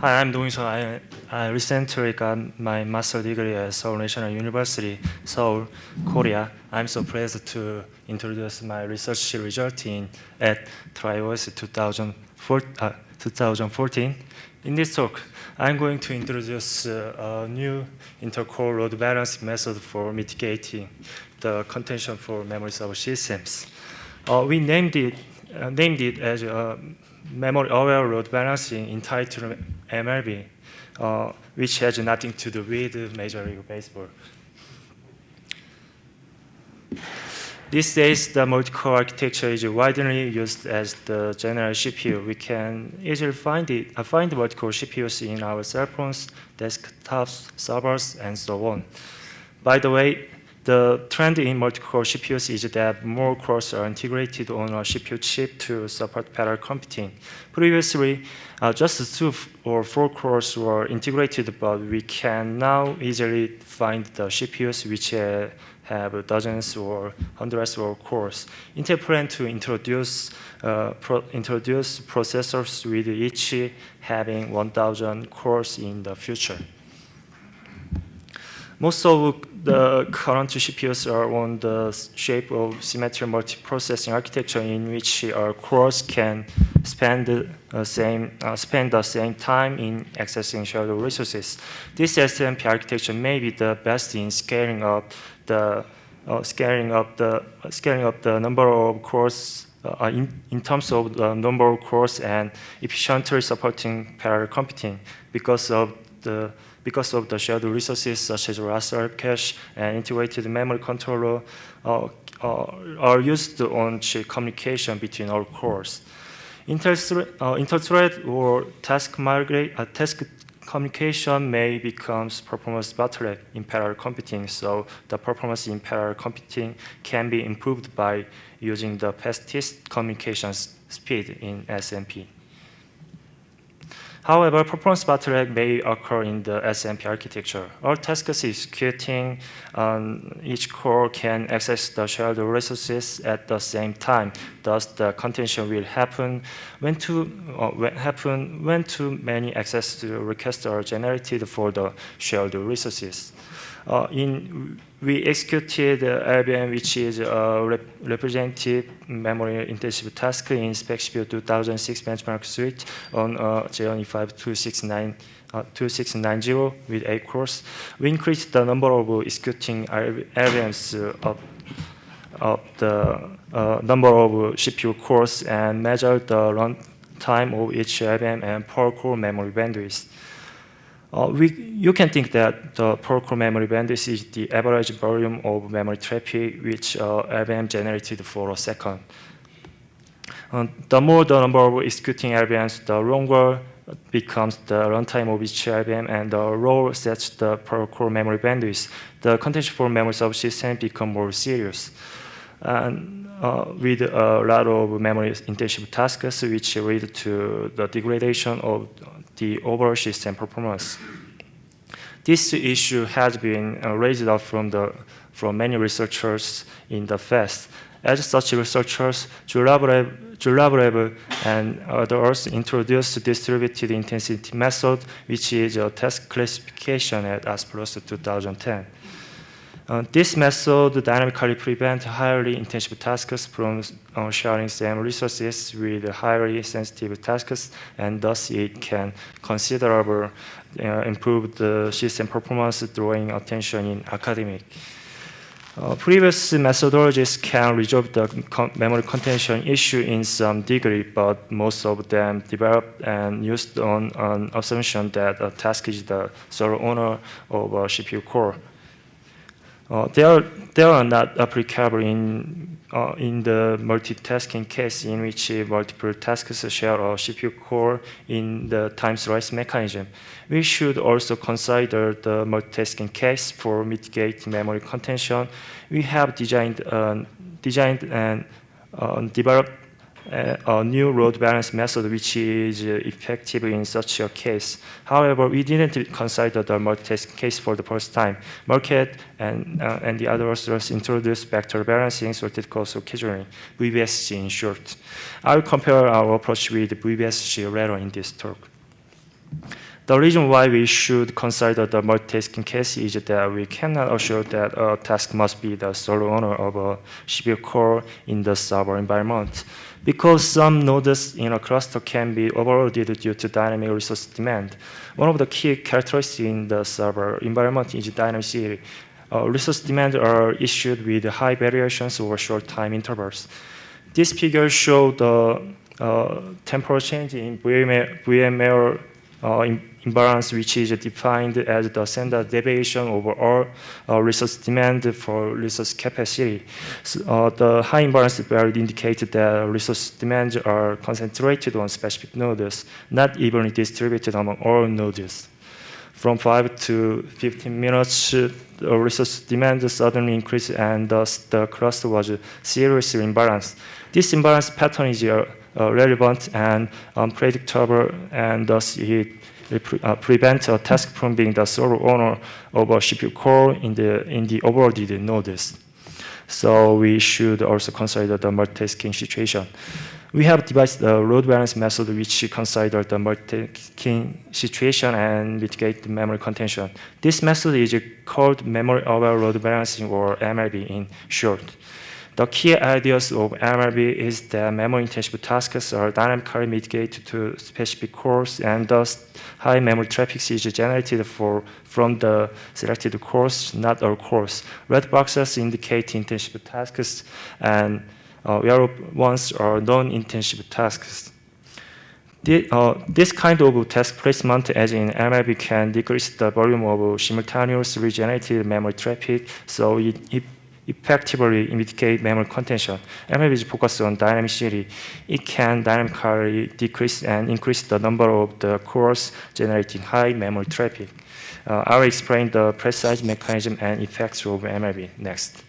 Hi, I'm Dongyou. I recently got my master's degree at Seoul National University, Seoul, Korea. I'm so pleased to introduce my research result at TRIOS 2014. In this talk, I'm going to introduce a new intercore load balancing method for mitigating the contention for memory subsystems. We named it as memory-aware load balancing entitled MLB, which has nothing to do with Major League Baseball. These days, the multicore architecture is widely used as the general CPU. We can easily find multicore CPUs in our cell phones, desktops, servers, and so on. By the way, the trend in multicore CPUs is that more cores are integrated on a CPU chip to support parallel computing. Previously, just 2 or 4 cores were integrated, but we can now easily find the CPUs which have dozens or hundreds of cores. Intel plans to introduce processors with each having 1,000 cores in the future. Most of the current CPUs are on the shape of symmetric multiprocessing architecture in which cores can spend the same time in accessing shared resources. This SMP architecture may be the best in scaling up the number of cores in terms of the number of cores and efficiently supporting parallel computing because of the shared resources such as raster cache and integrated memory controller are used on communication between all cores. Inter-thread or task communication may become performance bottleneck in parallel computing, so the performance in parallel computing can be improved by using the fastest communication speed in SMP. However, performance bottleneck may occur in the SMP architecture. All tasks executing on each core can access the shared resources at the same time. Thus, the contention will happen when too many access requests are generated for the shared resources. We executed LBM, which is a representative memory-intensive task in SpecCPU 2006 benchmark suite on Xeon E5-2690 with 8 cores. We increased the number of executing LBMs of the number of CPU cores and measured the runtime of each LBM and per core memory bandwidth. You can think that the per core memory bandwidth is the average volume of memory traffic which LVM generated for a second. The more the number of executing LVMs, the longer becomes the runtime of each LVM, and the lower sets the per core memory bandwidth. The contention for memory subsystems become more serious. And with a lot of memory-intensive tasks which lead to the degradation of the overall system performance. This issue has been raised up from many researchers in the past. As such researchers, Julabrev and others introduced distributed intensity method, which is a task classification at ASPLOS 2010. This method dynamically prevents highly intensive tasks from sharing same resources with highly sensitive tasks, and thus it can considerably improve the system performance, drawing attention in academic. Previous methodologies can resolve the memory contention issue in some degree, but most of them developed and used on an assumption that a task is the sole owner of a CPU core. They are not applicable in the multitasking case in which multiple tasks share a CPU core in the timeslice mechanism. We should also consider the multitasking case for mitigating memory contention. We have designed and developed a new load balance method which is effective in such a case. However, we didn't consider the multitasking case for the first time. Market and the other authors introduced vector balancing, sorted cost occasionally, VBSC in short. I will compare our approach with VBSC later in this talk. The reason why we should consider the multitasking case is that we cannot assure that a task must be the sole owner of a CPU core in the server environment, because some nodes in a cluster can be overloaded due to dynamic resource demand. One of the key characteristics in the server environment is dynamicity. Resource demands are issued with high variations over short time intervals. This figure shows the temporal change in VMware imbalance, which is defined as the standard deviation over all resource demand for resource capacity. So, the high imbalance value indicates that resource demands are concentrated on specific nodes, not evenly distributed among all nodes. From 5 to 15 minutes, the resource demand suddenly increased, and thus the cluster was seriously imbalanced. This imbalance pattern is relevant and unpredictable, and thus it prevents a task from being the sole owner of a CPU core in the overloaded nodes. So we should also consider the multitasking situation. We have devised the load balance method, which considers the multitasking situation and mitigate the memory contention. This method is called memory-aware load balancing, or MLB in short. The key ideas of MLB is that memory-intensive tasks are dynamically mitigated to specific cores, and thus high memory traffic is generated from the selected cores, not all cores. Red boxes indicate intensive tasks, and yellow ones are non-intensive tasks. This kind of task placement, as in MLB, can decrease the volume of simultaneously generated memory traffic, so it effectively mitigate memory contention. MLB is focused on dynamicity. It can dynamically decrease and increase the number of the cores generating high memory traffic. I will explain the precise mechanism and effects of MLB next.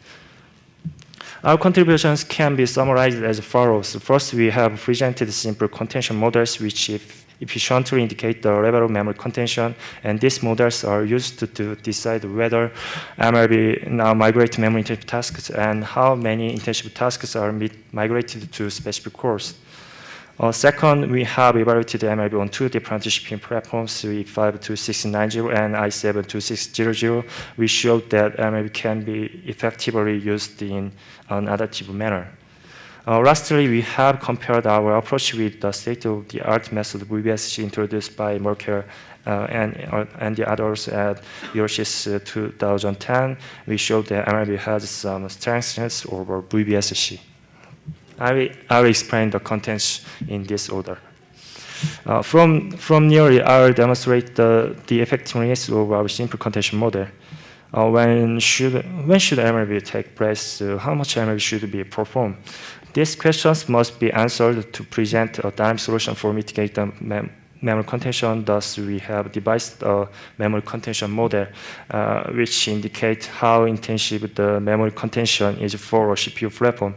Our contributions can be summarized as follows. First, we have presented simple contention models which efficiently indicate the level of memory contention, and these models are used to decide whether MLB now migrate to memory-intensive tasks and how many intensive tasks are migrated to specific cores. Second, we have evaluated MLB on two different CPU platforms, E5-2690 and i7-2600. We showed that MLB can be effectively used in an adaptive manner. Lastly, we have compared our approach with the state-of-the-art method VBSC introduced by Merkel and the others at USENIX 2010. We showed that MLB has some strengths over VBSC. I will explain the contents in this order. From nearly, I will demonstrate the effectiveness of our simple contention model. When should MLB take place? How much MLB should be performed? These questions must be answered to present a dynamic solution for mitigating memory contention. Thus, we have devised a memory contention model, which indicates how intensive the memory contention is for a CPU platform.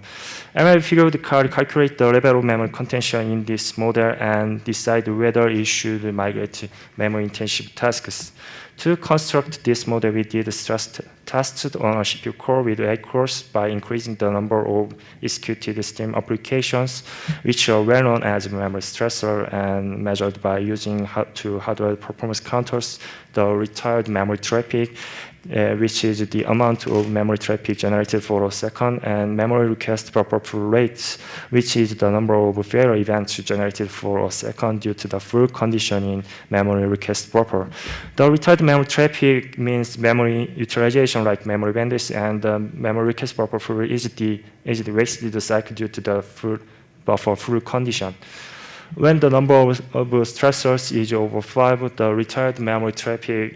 MLB periodically calculate the level of memory contention in this model and decide whether it should migrate memory-intensive tasks. To construct this model, we did stress tests on a CPU core with 8 cores by increasing the number of executed STEM applications, which are well known as memory stressor, and measured by using two hardware performance counters, the retired memory traffic, which is the amount of memory traffic generated for a second, and memory request buffer rate, which is the number of failure events generated for a second due to the full condition in memory request buffer. The retired memory traffic means memory utilization, like memory bandwidth, and the memory request buffer is the wasted cycle due to the full buffer full condition. When the number of stressors is over 5, the retired memory traffic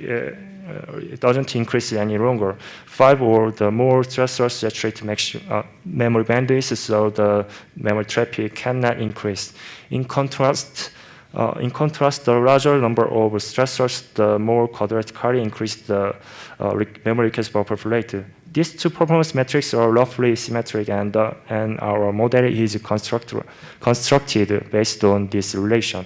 it doesn't increase any longer. 5 or the more stressors saturate memory bandwidth, so the memory traffic cannot increase. In contrast, the larger number of stressors, the more quadratically increase the memory request buffer rate. These two performance metrics are roughly symmetric, and our model is constructed based on this relation.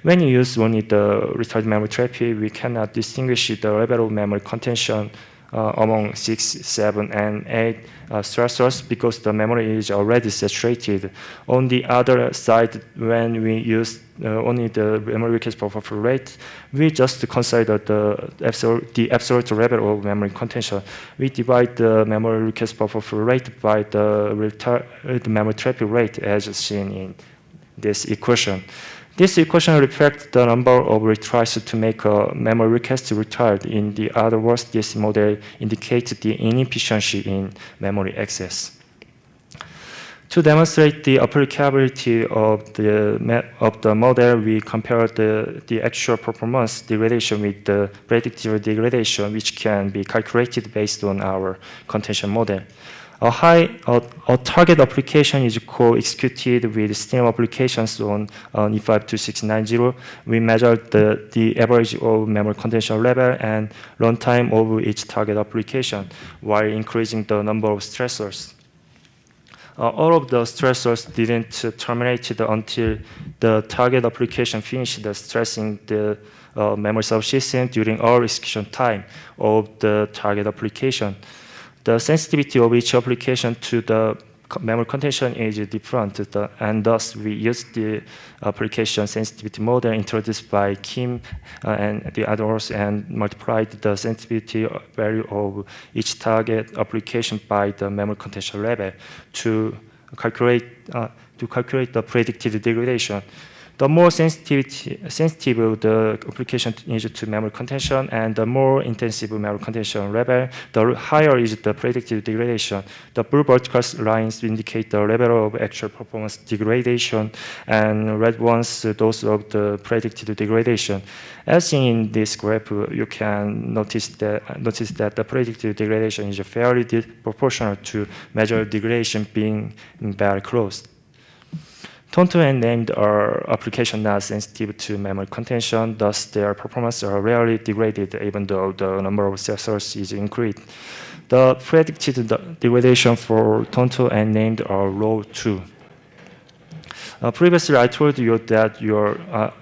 When you use only the retired memory traffic, we cannot distinguish the level of memory contention among 6, 7, and 8 stressors because the memory is already saturated. On the other side, when we use only the memory request buffer rate, we just consider the absolute level of memory contention. We divide the memory request buffer rate by the memory traffic rate as seen in this equation. This equation reflects the number of retries to make a memory request retired. In the other words, this model indicates the inefficiency in memory access. To demonstrate the applicability of the model, we compare the actual performance degradation with the predictive degradation, which can be calculated based on our contention model. A target application is co-executed with stream applications on E5-2690. We measure the average of memory contention level and runtime of each target application while increasing the number of stressors. All of the stressors didn't terminate until the target application finished stressing the memory subsystem during all execution time of the target application. The sensitivity of each application to the memory contention is different, and thus we use the application sensitivity model introduced by Kim and the others and multiplied the sensitivity value of each target application by the memory contention level to calculate the predicted degradation. The more sensitive the application is to memory contention, and the more intensive memory contention level, the higher is the predicted degradation. The blue vertical lines indicate the level of actual performance degradation, and red ones those of the predicted degradation. As seen in this graph, you can notice that the predicted degradation is fairly proportional to measured degradation being very close. Cont'd and named are applications not sensitive to memory contention, thus their performance are rarely degraded even though the number of stressors is increased. The predicted degradation for Cont'd and named are low too. Previously, I told you that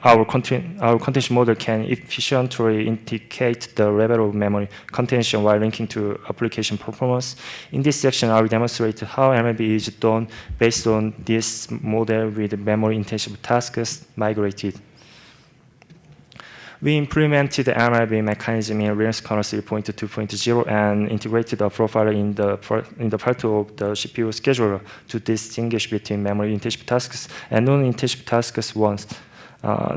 our contention model can efficiently indicate the level of memory contention while linking to application performance. In this section, I will demonstrate how MLB is done based on this model with memory-intensive tasks migrated. We implemented the MLB mechanism in Linux kernel 3.2.0 and integrated a profile in the part of the CPU scheduler to distinguish between memory-intensive tasks and non-intensive tasks once.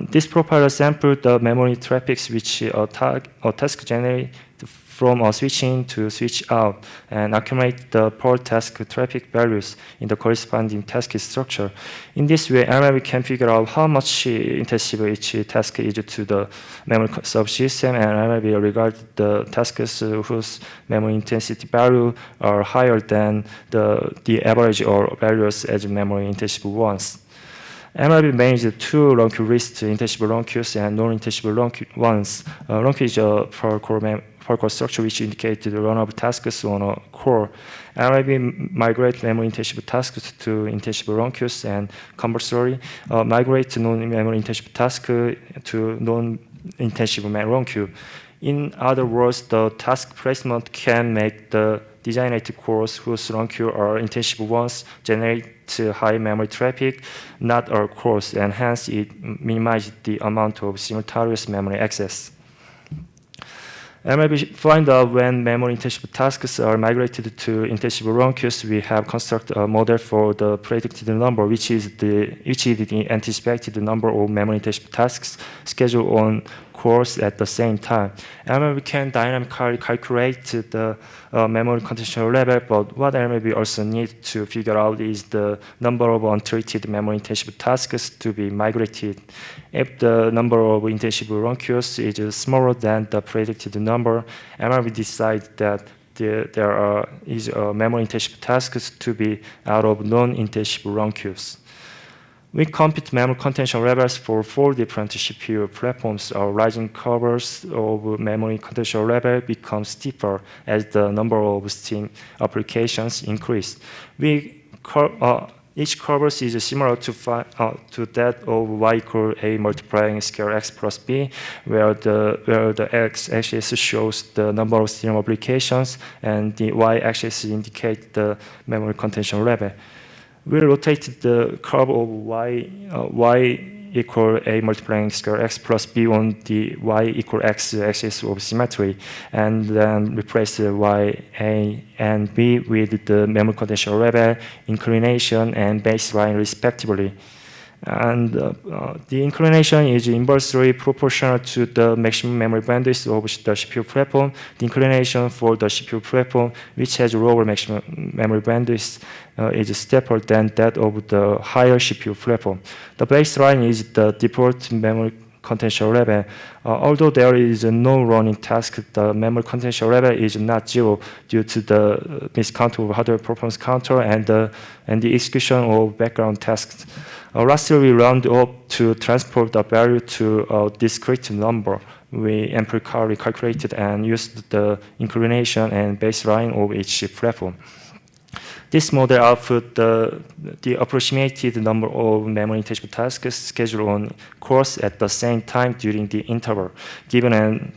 This profiler sampled the memory traffic which a task generates from a switch in to switch out and accumulate the per task traffic values in the corresponding task structure. In this way, MLB can figure out how much intensive each task is to the memory subsystem, and MLB regards the tasks whose memory intensity value are higher than the average or values as memory intensive ones. MLB manages two long queue lists, intensive long queues and non-intensive long ones. Long queue is a per-core structure which indicates the run of tasks on a core. MLB migrate memory-intensive tasks to intensive long queues and conversely migrate non-memory intensive tasks to non-intensive long queue. In other words, the task placement can make the designated cores whose long queue are intensive ones generate high memory traffic, not all cores, and hence it minimizes the amount of simultaneous memory access. MLB find out when memory-intensive tasks are migrated to intensive long queues, we have constructed a model for the predicted number, which is the anticipated number of memory-intensive tasks scheduled on cores at the same time. MLB can dynamically calculate the memory contention level, but what MLB also needs to figure out is the number of untreated memory-intensive tasks to be migrated. If the number of intensive long queues is smaller than the predicted number, MLB decides that there is a memory-intensive tasks to be out of non-intensive long queues. We compute memory contention levels for 4 different CPU platforms. Our rising curves of memory contention level become steeper as the number of Steam applications increase. Each curve is similar to that of y equal a multiplying scalar x plus b, where the x-axis shows the number of stream applications and the y-axis indicates the memory contention level. We rotate the curve of y equal a multiplying scalar x plus b on the y equal x axis of symmetry, and then replace the y a and b with the memory contention level, inclination, and baseline respectively. And the inclination is inversely proportional to the maximum memory bandwidth of the CPU platform. The inclination for the CPU platform, which has lower maximum memory bandwidth, is steeper than that of the higher CPU platform. The baseline is the default memory contention level. Although there is no running task, the memory contention level is not zero due to the miscount of hardware performance counter and the execution of background tasks. Lastly, we round up to transport the value to a discrete number. We empirically calculated and used the inclination and baseline of each platform. This model output the approximated number of memory intelligible tasks scheduled on cores at the same time during the interval, given an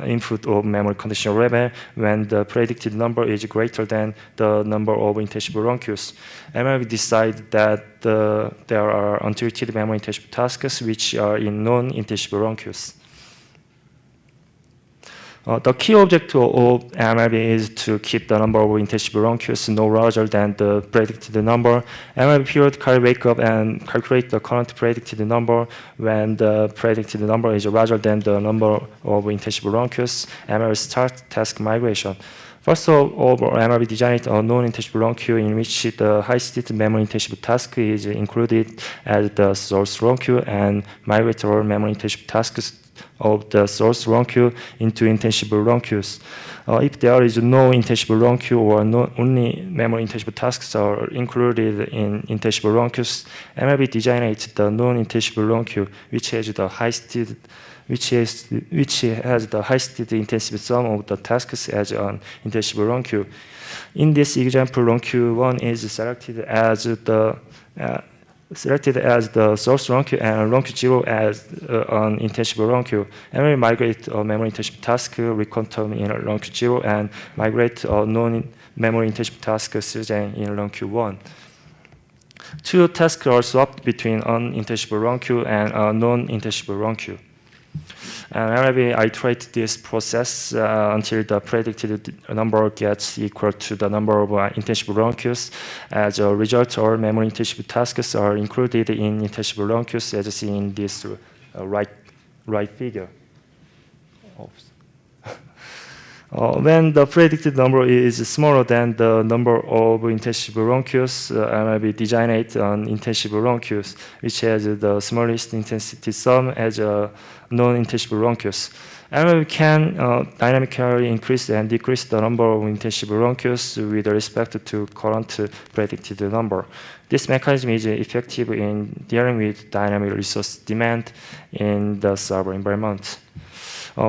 input of memory condition level when the predicted number is greater than the number of intelligible run queues. MLB decided that there are untreated memory intelligible tasks which are in non-intelligible run queues. The key objective of MLB is to keep the number of intelligible run queues no larger than the predicted number. MLB periodically wake up and calculate the current predicted number. When the predicted number is larger than the number of intelligible run queues, MLB starts task migration. First of all, MLB designed a non-intelligible run queue in which the high-state memory intelligible task is included as the source run queue and migrate all memory intelligible tasks of the source run queue into intelligible run queues. If there is no intelligible run queue or only memory intelligible tasks are included in intelligible run queues, MLB designed the non-intelligible run queue, which has the high-state intensive sum of the tasks as an intelligible run queue. In this example, run queue 1 is selected as the source run queue and run queue 0 as an intelligible run queue. And we migrate a memory intelligible task recon term in run queue 0 and migrate a non-memory intelligible task Xeon in run queue 1. Two tasks are swapped between an intelligible run queue and a non-intelligible run queue. And MLB iterate this process until the predicted number gets equal to the number of intelligible run queues. As a result, all memory intelligible tasks are included in intelligible run queues as seen in this right figure. Oops. When the predicted number is smaller than the number of intelligible run queues, MLB designate an intelligible run queues, which has the smallest intensity sum as a non-intelligible run queues. MLB can dynamically increase and decrease the number of intelligible run queues with respect to current predicted number. This mechanism is effective in dealing with dynamic resource demand in the server environment.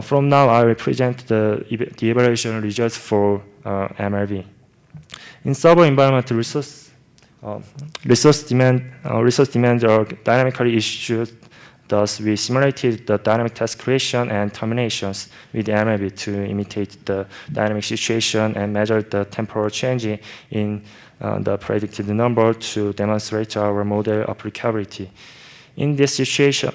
From now, I will present the evaluation results for MLB. In server environment, resource demands are dynamically issued. Thus, we simulated the dynamic task creation and terminations with MLB to imitate the dynamic situation and measure the temporal change in the predicted number to demonstrate our model applicability. In this simulation,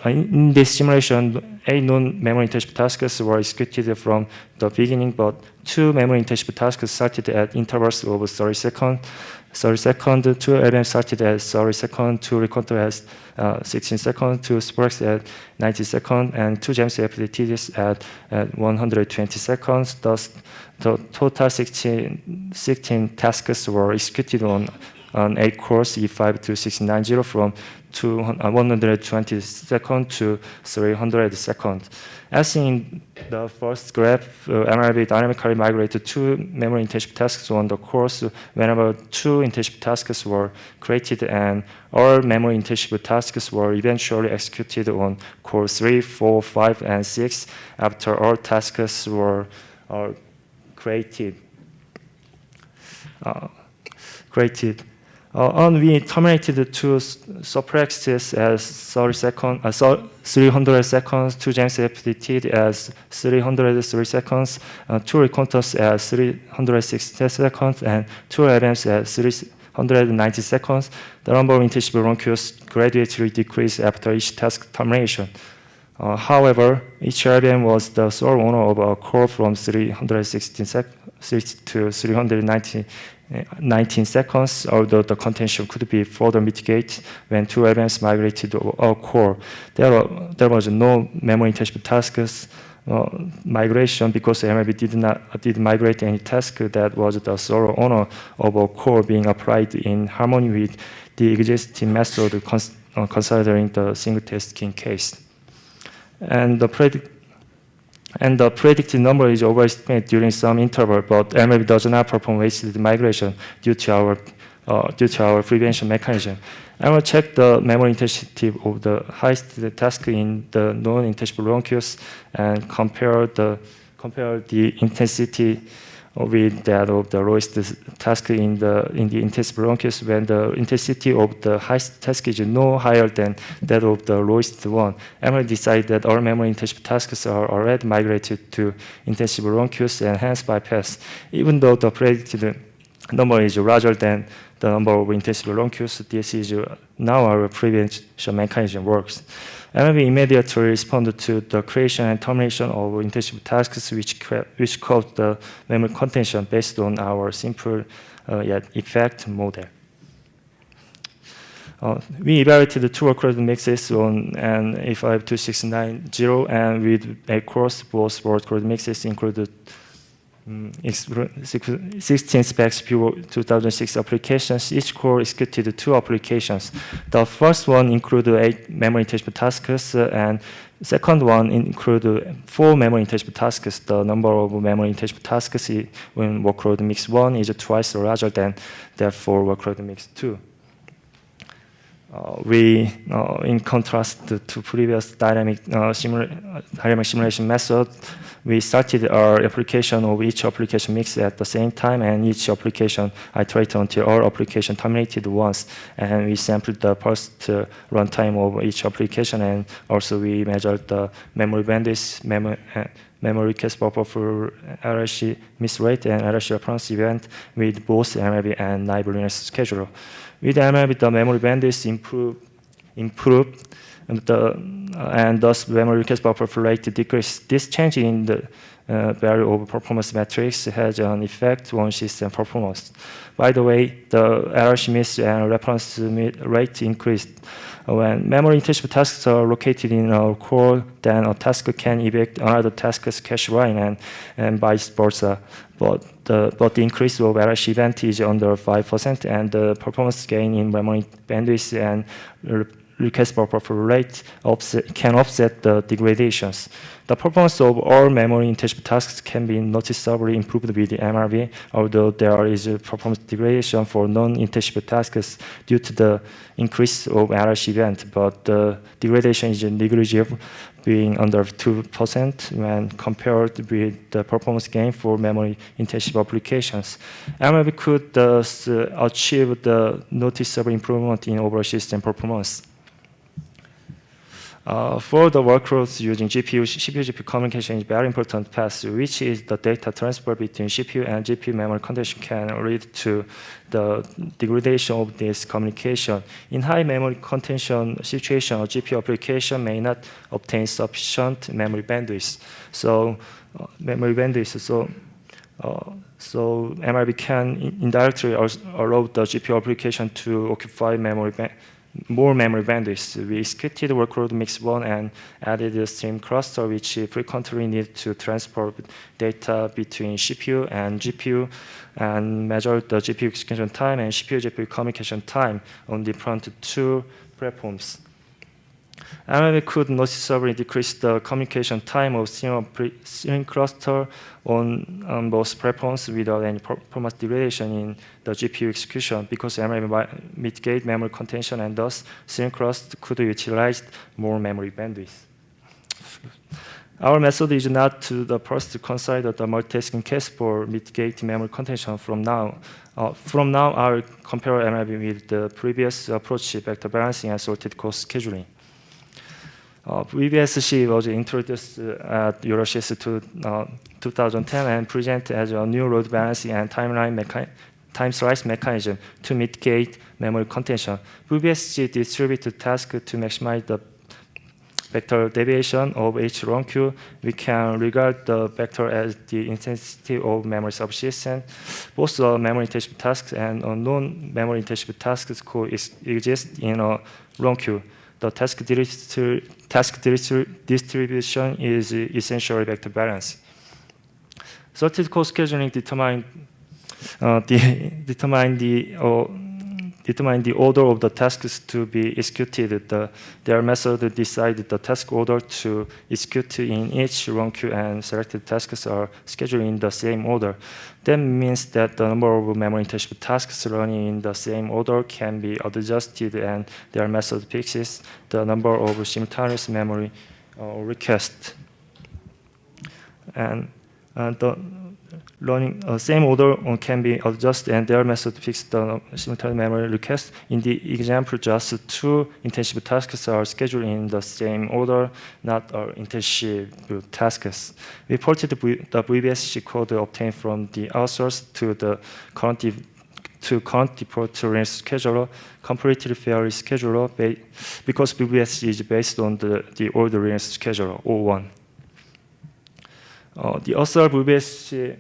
8 non-memory intelligible tasks were executed from the beginning, but 2 memory intelligible tasks started at intervals of 30 seconds. 2 LM started at 30 seconds, 2 recounter at 16 seconds, 2 sparks at 90 seconds, and 2 gems FDTs at 120 seconds. Thus, the total 16 tasks were executed on 8 cores E5-2690 from 120 seconds to 300 seconds. As seen in the first graph, MLB dynamically migrated 2 memory intelligible tasks on the cores whenever 2 intelligible tasks were created, and all memory intelligible tasks were eventually executed on core 3, 4, 5, and 6 after all tasks were created. And we terminated two subpractices as 300 seconds, two gems FDT as 303 seconds, two reconters as 360 seconds, and two LMs as 390 seconds. The number of intelligible long queues gradually decreased after each task termination. However, each LM was the sole owner of a core from 316 to 319 seconds, although the contention could be further mitigated when two LMs migrated to a core. There was no memory intelligible tasks migration because MLB did migrate any task that was the sole owner of a core being applied in harmony with the existing method considering the single tasking case. And the predicted number is overestimated during some interval, but MLB does not perform wasted migration due to our prevention mechanism. I will check the memory intensity of the highest task in the non-intelligible long queues and compare the intensity with that of the lowest task in the intelligible long queues when the intensity of the highest task is no higher than that of the lowest one. MLB decided that all memory intelligible tasks are already migrated to intelligible long queues and hence bypass, even though the predicted number is larger than the number of intelligible long queues. This is now our prevention mechanism works. MLB immediately responded to the creation and termination of intelligible tasks which caused the memory contention based on our simple yet effect model. We evaluated two workload mixes on an E5-2690 and with a course both workload mixes included 16 specs 2006 applications. Each core executed two applications. The first one included 8 memory intelligible tasks, and second one included 4 memory intelligible tasks. The number of memory intelligible tasks when workload mix 1 is twice larger than that for workload mix 2. In contrast to previous dynamic simulation method, we started our application of each application mix at the same time, and each application iterated until all application terminated once. And we sampled the first runtime of each application, and also we measured the memory bandwidth, memory request buffer for RLC miss rate and RLC reference event with both MLB and naive Linux scheduler. With MLB, the memory bandwidth improved and thus memory request buffer flow rate decreased. This change in the value of performance metrics has an effect on system performance. By the way, the RLC miss and reference rate increased. When memory intelligible tasks are located in our core, then a task can evict another task's cache line and vice versa. But the increase of RLC event is under 5%, and the performance gain in memory bandwidth and request buffer rate can offset the degradations. The performance of all memory intelligible tasks can be noticeably improved with the MLB, although there is a performance degradation for non-intelligible tasks due to the increase of RLC event, but the degradation is negligible, being under 2% when compared with the performance gain for memory intelligible applications. MLB could thus achieve the noticeable improvement in overall system performance. For the workloads using CPU-GPU communication is very important path, which is the data transfer between CPU and GPU memory condition can lead to the degradation of this communication. In high memory contention situation, a GPU application may not obtain sufficient memory bandwidth. So MLB can indirectly allow the GPU application to occupy more memory bandwidth. We executed workload mix 1 and added a stream cluster which frequently need to transport data between CPU and GPU and measure the GPU execution time and CPU-GPU communication time on different two platforms. MLB could noticeably decrease the communication time of stream cluster on both platforms without any performance degradation in the GPU execution because MLB mitigate memory contention and thus stream cluster could utilize more memory bandwidth. Our method is not to the first consider the multitasking case for mitigating memory contention from now. I'll compare MLB with the previous approach, vector balancing and sorted cost scheduling. VBSC was introduced at EuroSys 2010 and presented as a new load balancing and time slice mechanism to mitigate memory contention. VBSC distributed tasks to maximize the vector deviation of each long queue. We can regard the vector as the intensity of memory subsystem. Both the memory-intensive tasks and non-memory intensive tasks coexist in a long queue. The task distribution is essentially vector balance. Sorted cost scheduling determine the order of the tasks to be executed. Their method decides the task order to execute in each long queue, and selected tasks are scheduled in the same order. That means that the number of memory-intensive tasks running in the same order can be adjusted, and their method fixes the number of simultaneous memory requests. And the running same order can be adjusted, and their method fixes the simultaneous memory request. In the example, just two intensive tasks are scheduled in the same order, not intensive tasks. We ported the VBSC code obtained from the authors to the current default Linux scheduler, completely fairly scheduler, because VBSC is based on the old Linux scheduler, 01. The author VBSC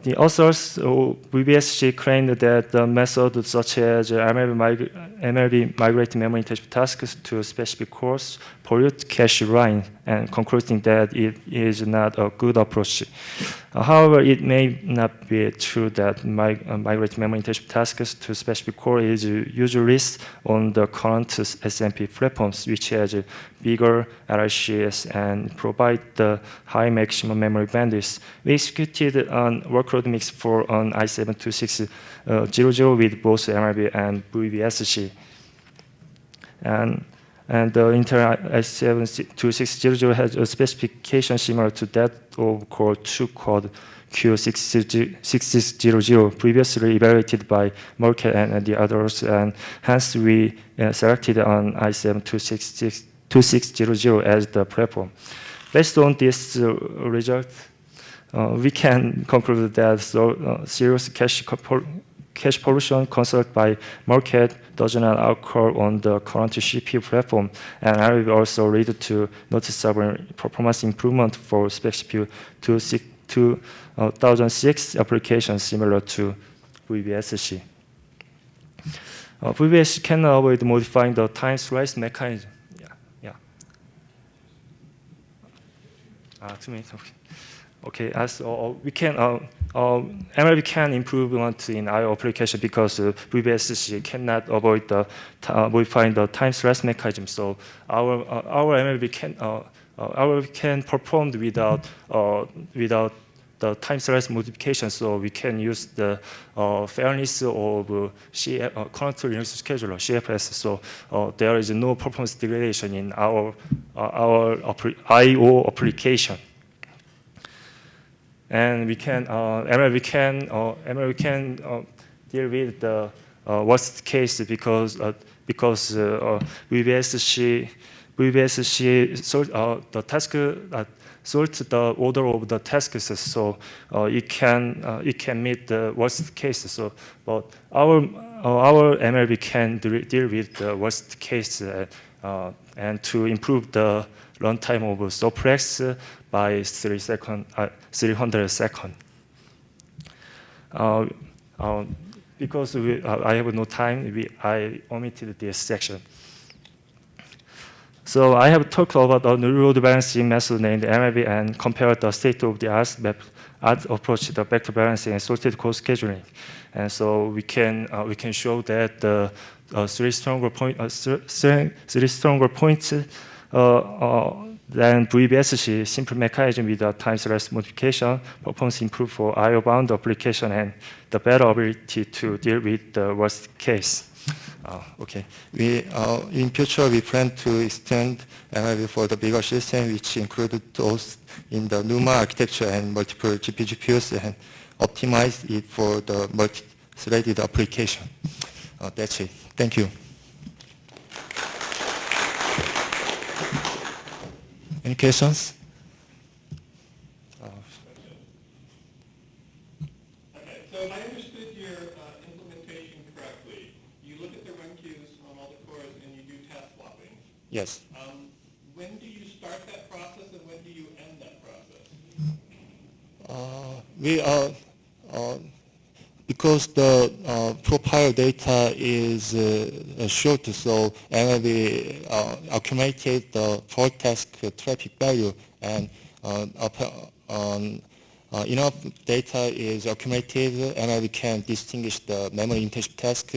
the authors of VBSC claimed that the method such as MLB migrating memory-intensive tasks to specific cores pollute cache line, and concluding that it is not a good approach. However, it may not be true that migrating memory-intensive tasks to specific core is usually on the current SMP platforms, which has bigger LLCs and provide the high maximum memory bandwidth. We executed an workload mix for an i7-2600 with both MLB and VBSC. And the Intel i7-2600 has a specification similar to that of Core 2 code Q6600, previously evaluated by Market and the others, and hence we selected an i7-2600 as the platform. Based on this result, we can conclude that serious cache pollution considered by Market does not occur on the current CPU platform, and I will also lead to noticeable performance improvement for SpecCPU 2006 applications similar to VBSC. VBSC can avoid modifying the time slice mechanism. Two minutes. Okay, as we can, MLB can improve in our application because VBSC cannot avoid the modifying the time slice mechanism. So our MLB can perform without the time slice modification. So we can use the fairness of current Linux scheduler CFS. So there is no performance degradation in our I/O application. And we can MLB can deal with the worst case because VBSC sort the order of the tasks, so it can meet the worst case. So, but our MLB can deal with the worst case and to improve the runtime of Soplex by 300 seconds. Because I have no time, I omitted this section. So I have talked about a load balancing method named MLB and compared the state-of-the-art approach to the vector balancing and sorted cost scheduling. And so we can show that the three stronger points than VBSC simple mechanism with a time slice modification, performance improved for I/O bound application, and the better ability to deal with the worst case. Okay. In future, we plan to extend MLB for the bigger system, which include those in the NUMA architecture and multiple GPUs, and optimize it for the multi-threaded application. That's it. Thank you. Any questions? Okay, so if I understood your implementation correctly, you look at the run queues on all the cores and you do task swapping. Yes. When do you start that process and when do you end that process? Because the profile data is short, so MLB accumulated the for task traffic value, and enough data is accumulated, MLB can distinguish the memory intensive task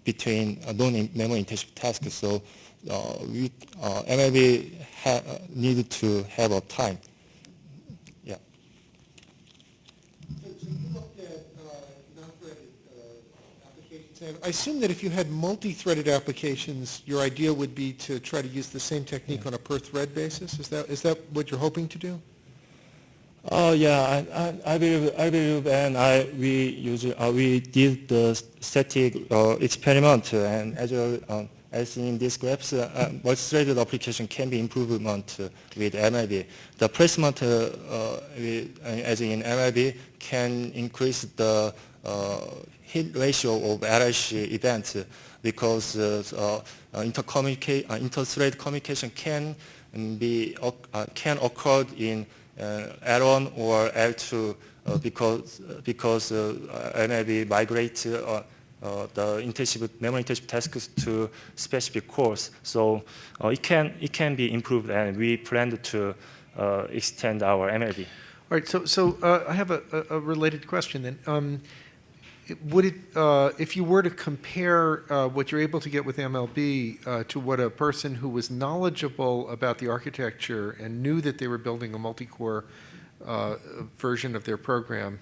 between non-memory intensive tasks. So MLB needed to have a time. Yeah. So you looked at non-threaded applications, and I assume that if you had multi-threaded applications, your idea would be to try to use the same technique on a per-thread basis. Is that what you're hoping to do? Yeah, I believe, and we did the static experiment, and as in these graphs, multi-threaded application can be improvement with MLB. The placement, as in MLB, can increase the hit ratio of RLC events because inter-thread communication can occur in L1 or L2 because MLB migrates the memory intensive tasks to specific cores. So it can be improved, and we plan to extend our MLB. All right. So I have a related question then. Would it, if you were to compare what you're able to get with MLB to what a person who was knowledgeable about the architecture and knew that they were building a multi-core version of their program,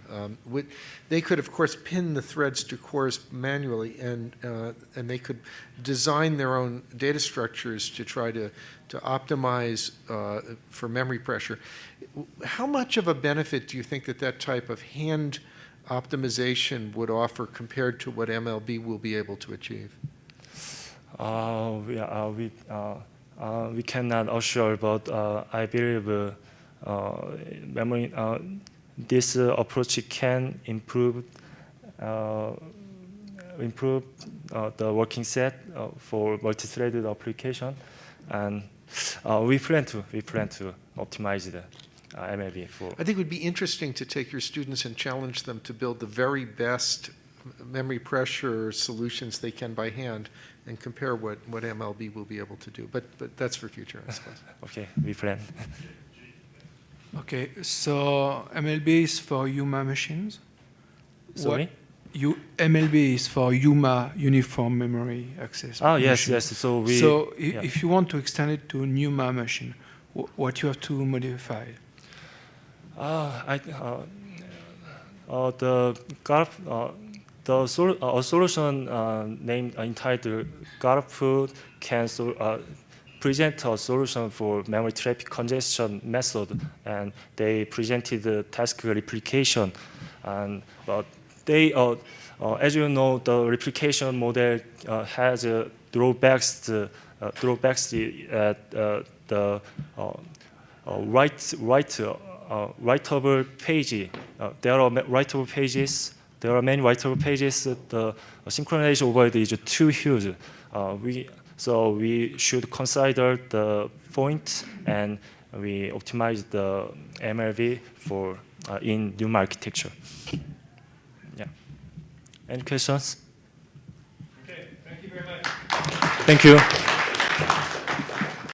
they could, of course, pin the threads to cores manually, and they could design their own data structures to try to optimize for memory pressure. How much of a benefit do you think that type of hand optimization would offer compared to what MLB will be able to achieve? We cannot assure, but I believe memory. This approach can improve the working set for multi-threaded application, and we plan to optimize the MLB for. I think it would be interesting to take your students and challenge them to build the very best memory pressure solutions they can by hand and compare what MLB will be able to do. But that's for future, I suppose. Okay, we plan. Okay, so MLB is for UMA machines. Sorry? MLB is for UMA, Uniform Memory Access. Yes. So if you want to extend it to NUMA machine, what you have to modify? A solution named entitled GARP can present a solution for memory traffic congestion method, and they presented the task replication, but they, as you know, the replication model has drawbacks at the writable page. There are writable pages. There are many writable pages. The synchronization overhead is too huge. So we should consider the point, and we optimize the MLB for in NUMA architecture. Yeah. Any questions? Okay, thank you very much. Thank you.